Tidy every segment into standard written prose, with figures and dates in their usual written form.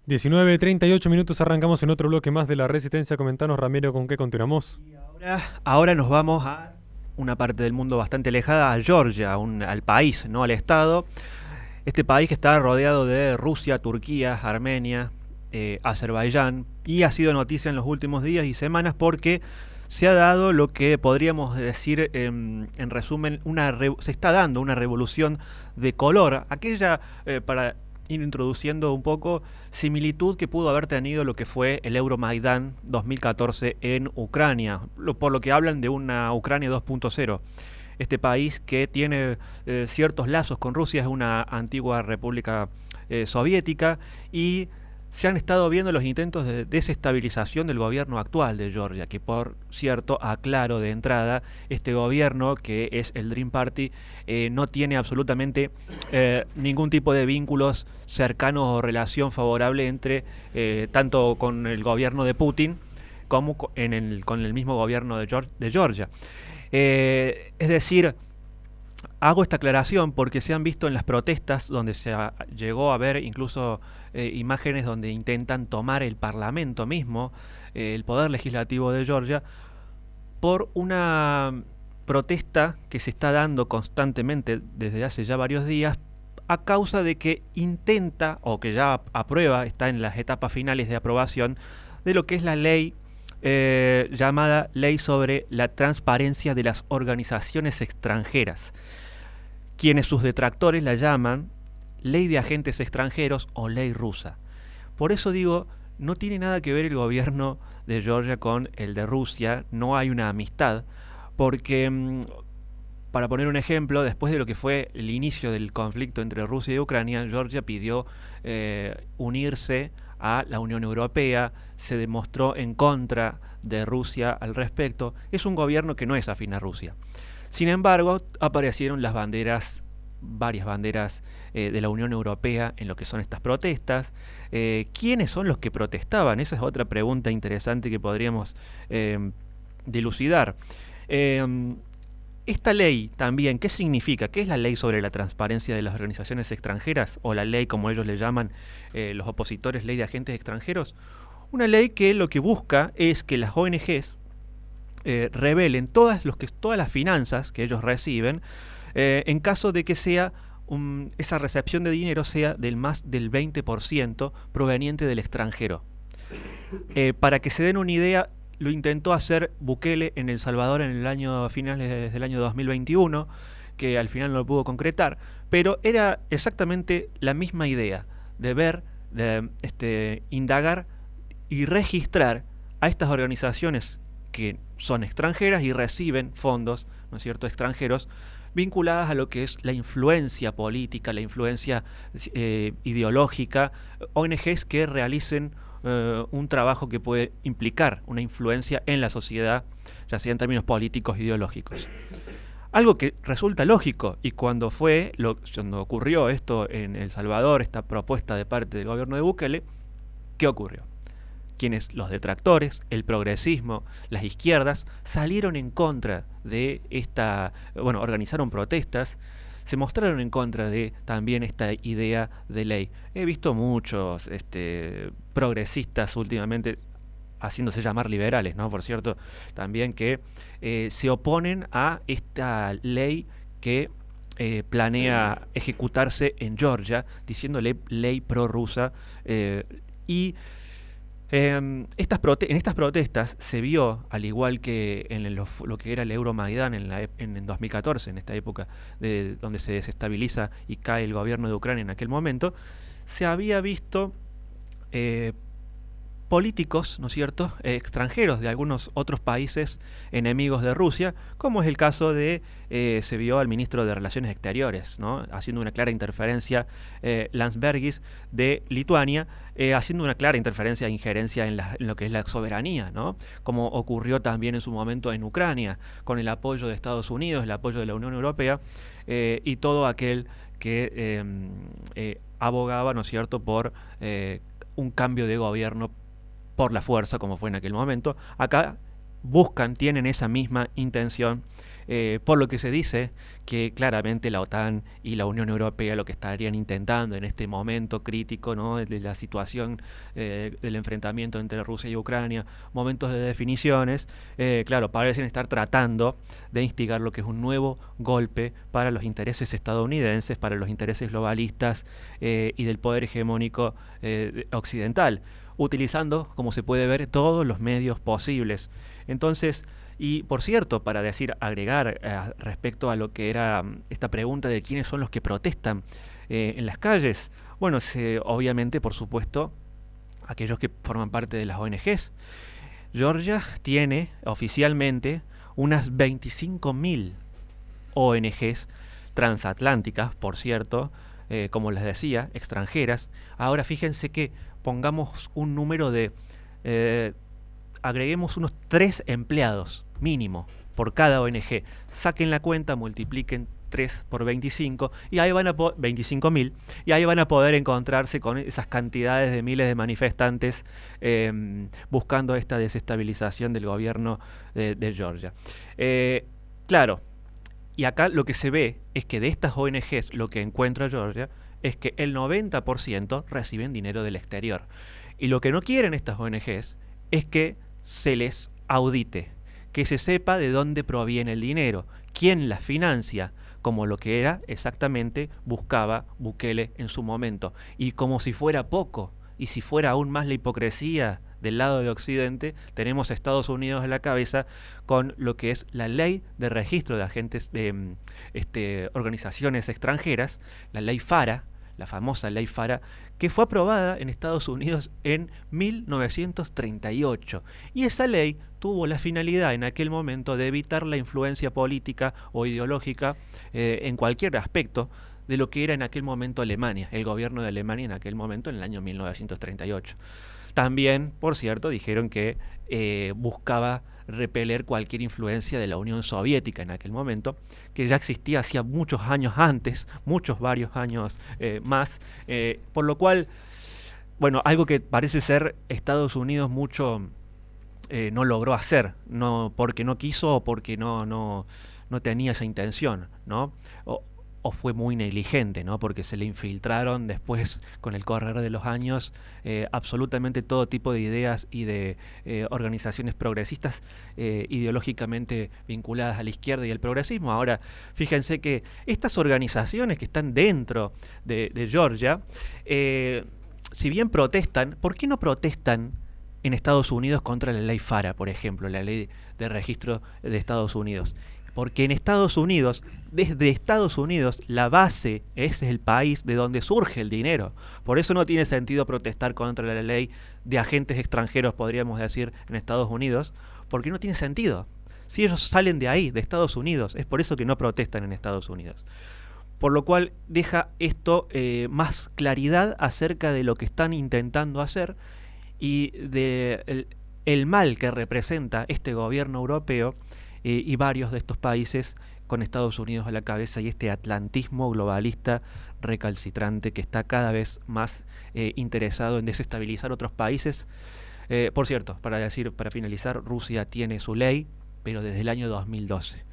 19:38 arrancamos en otro bloque más de la Resistencia. Comentanos, Ramiro, ¿con qué continuamos? Ahora nos vamos a una parte del mundo bastante alejada, a Georgia, al país, no al estado. Este país que está rodeado de Rusia, Turquía, Armenia, Azerbaiyán, y ha sido noticia en los últimos días y semanas porque se ha dado lo que podríamos decir, en resumen, se está dando una revolución de color, aquella, para ir introduciendo un poco, similitud que pudo haber tenido lo que fue el Euromaidán 2014 en Ucrania, por lo que hablan de una Ucrania 2.0. Este país que tiene ciertos lazos con Rusia, es una antigua república soviética, y se han estado viendo los intentos de desestabilización del gobierno actual de Georgia, que por cierto, aclaro de entrada, este gobierno, que es el Dream Party, no tiene absolutamente ningún tipo de vínculos cercanos o relación favorable entre tanto con el gobierno de Putin como con el mismo gobierno de Georgia. Es decir, hago esta aclaración porque se han visto en las protestas donde llegó a ver incluso imágenes donde intentan tomar el parlamento mismo, el poder legislativo de Georgia, por una protesta que se está dando constantemente desde hace ya varios días a causa de que intenta, o que ya aprueba, está en las etapas finales de aprobación, de lo que es la ley llamada Ley sobre la Transparencia de las Organizaciones Extranjeras, quienes sus detractores la llaman Ley de Agentes Extranjeros o Ley Rusa. Por eso digo, no tiene nada que ver el gobierno de Georgia con el de Rusia, no hay una amistad, porque, para poner un ejemplo, después de lo que fue el inicio del conflicto entre Rusia y Ucrania, Georgia pidió unirse a la Unión Europea, se demostró en contra de Rusia al respecto. Es un gobierno que no es afín a Rusia. Sin embargo, aparecieron varias banderas de la Unión Europea en lo que son estas protestas. ¿Quiénes son los que protestaban? Esa es otra pregunta interesante que podríamos dilucidar. Esta ley también, ¿qué significa? ¿Qué es la ley sobre la transparencia de las organizaciones extranjeras? O la ley, como ellos le llaman los opositores, ley de agentes extranjeros. Una ley que lo que busca es que las ONGs revelen todas las finanzas que ellos reciben, en caso de que esa recepción de dinero sea del más del 20% proveniente del extranjero. Para que se den una idea, lo intentó hacer Bukele en El Salvador finales del año 2021, que al final no lo pudo concretar, pero era exactamente la misma idea de indagar y registrar a estas organizaciones que son extranjeras y reciben fondos, ¿no es cierto?, extranjeros, vinculadas a lo que es la influencia política, la influencia ideológica, ONGs que realicen un trabajo que puede implicar una influencia en la sociedad, ya sea en términos políticos e ideológicos. Algo que resulta lógico, y cuando ocurrió esto en El Salvador, esta propuesta de parte del gobierno de Bukele, ¿qué ocurrió? Los detractores, el progresismo, las izquierdas, salieron en contra de organizaron protestas, se mostraron en contra de también esta idea de ley. He visto muchos progresistas últimamente haciéndose llamar liberales, ¿no? Por cierto, también que se oponen a esta ley que planea ejecutarse en Georgia, diciéndole ley prorrusa, y en estas protestas se vio, al igual que en lo que era el Euromaidán en 2014, en esta época donde se desestabiliza y cae el gobierno de Ucrania en aquel momento, se había visto políticos, ¿no es cierto?, extranjeros de algunos otros países enemigos de Rusia, como es el caso se vio al ministro de Relaciones Exteriores, ¿no?, haciendo una clara interferencia, Landsbergis de Lituania, haciendo una clara interferencia e injerencia en lo que es la soberanía, ¿no?, como ocurrió también en su momento en Ucrania, con el apoyo de Estados Unidos, el apoyo de la Unión Europea, y todo aquel que abogaba, ¿no es cierto?, por un cambio de gobierno por la fuerza, como fue en aquel momento. Acá tienen esa misma intención, por lo que se dice que claramente la OTAN y la Unión Europea lo que estarían intentando en este momento crítico, ¿no?, de la situación del enfrentamiento entre Rusia y Ucrania, momentos de definiciones, claro, parecen estar tratando de instigar lo que es un nuevo golpe para los intereses estadounidenses, para los intereses globalistas y del poder hegemónico occidental, utilizando, como se puede ver, todos los medios posibles. Entonces, y por cierto, para agregar respecto a lo que era esta pregunta de quiénes son los que protestan en las calles, bueno, obviamente, por supuesto, aquellos que forman parte de las ONGs. Georgia tiene oficialmente unas 25.000 ONGs transatlánticas, por cierto, como les decía, extranjeras. Ahora fíjense que pongamos un número de... agreguemos unos 3 empleados mínimo por cada ONG. Saquen la cuenta, multipliquen 3 por 25 y ahí van a 25.000 y ahí van a poder encontrarse con esas cantidades de miles de manifestantes buscando esta desestabilización del gobierno de Georgia. Claro, y acá lo que se ve es que de estas ONGs lo que encuentra Georgia es que el 90% reciben dinero del exterior. Y lo que no quieren estas ONGs es que se les audite, que se sepa de dónde proviene el dinero, quién las financia, como lo que era exactamente buscaba Bukele en su momento. Y como si fuera poco, y si fuera aún más la hipocresía del lado de Occidente, tenemos a Estados Unidos en la cabeza con lo que es la ley de registro de agentes de organizaciones extranjeras, la ley FARA, la famosa ley FARA, que fue aprobada en Estados Unidos en 1938. Y esa ley tuvo la finalidad en aquel momento de evitar la influencia política o ideológica en cualquier aspecto de lo que era en aquel momento Alemania, el gobierno de Alemania en aquel momento, en el año 1938. También, por cierto, dijeron que buscaba repeler cualquier influencia de la Unión Soviética en aquel momento, que ya existía hacía muchos años antes, varios años más, por lo cual, bueno, algo que parece ser Estados Unidos mucho no logró hacer, no porque no quiso o porque no tenía esa intención, ¿no? O fue muy negligente, ¿no? Porque se le infiltraron después, con el correr de los años, absolutamente todo tipo de ideas y de organizaciones progresistas ideológicamente vinculadas a la izquierda y al progresismo. Ahora, fíjense que estas organizaciones que están dentro de Georgia, si bien protestan, ¿por qué no protestan en Estados Unidos contra la ley FARA, por ejemplo, la ley de registro de Estados Unidos? Porque en Estados Unidos, desde Estados Unidos, la base, ese es el país de donde surge el dinero. Por eso no tiene sentido protestar contra la ley de agentes extranjeros, podríamos decir, en Estados Unidos, porque no tiene sentido. Si ellos salen de ahí, de Estados Unidos, es por eso que no protestan en Estados Unidos. Por lo cual deja esto más claridad acerca de lo que están intentando hacer y de el mal que representa este gobierno europeo y varios de estos países con Estados Unidos a la cabeza y este atlantismo globalista recalcitrante que está cada vez más interesado en desestabilizar otros países. Por cierto, para finalizar, Rusia tiene su ley, pero desde el año 2012.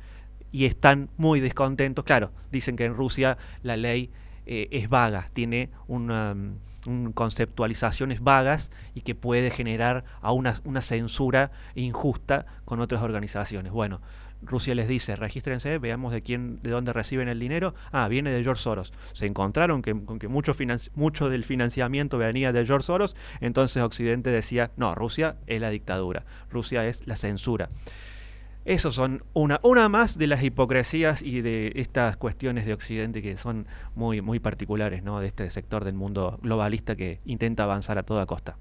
Y están muy descontentos. Claro, dicen que en Rusia la ley es vaga, tiene conceptualizaciones vagas y que puede generar a una censura injusta con otras organizaciones. Bueno, Rusia les dice, regístrense, veamos de dónde reciben el dinero. Viene de George Soros. Se encontraron con que mucho del financiamiento venía de George Soros, entonces Occidente decía, no, Rusia es la dictadura, Rusia es la censura. Esos son una más de las hipocresías y de estas cuestiones de Occidente que son muy, muy particulares, ¿no?, de este sector del mundo globalista que intenta avanzar a toda costa.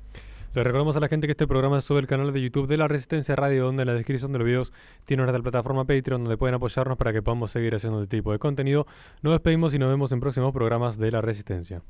Le recordamos a la gente que este programa se sube al canal de YouTube de La Resistencia Radio, donde en la descripción de los videos tiene nuestra plataforma Patreon, donde pueden apoyarnos para que podamos seguir haciendo este tipo de contenido. Nos despedimos y nos vemos en próximos programas de La Resistencia.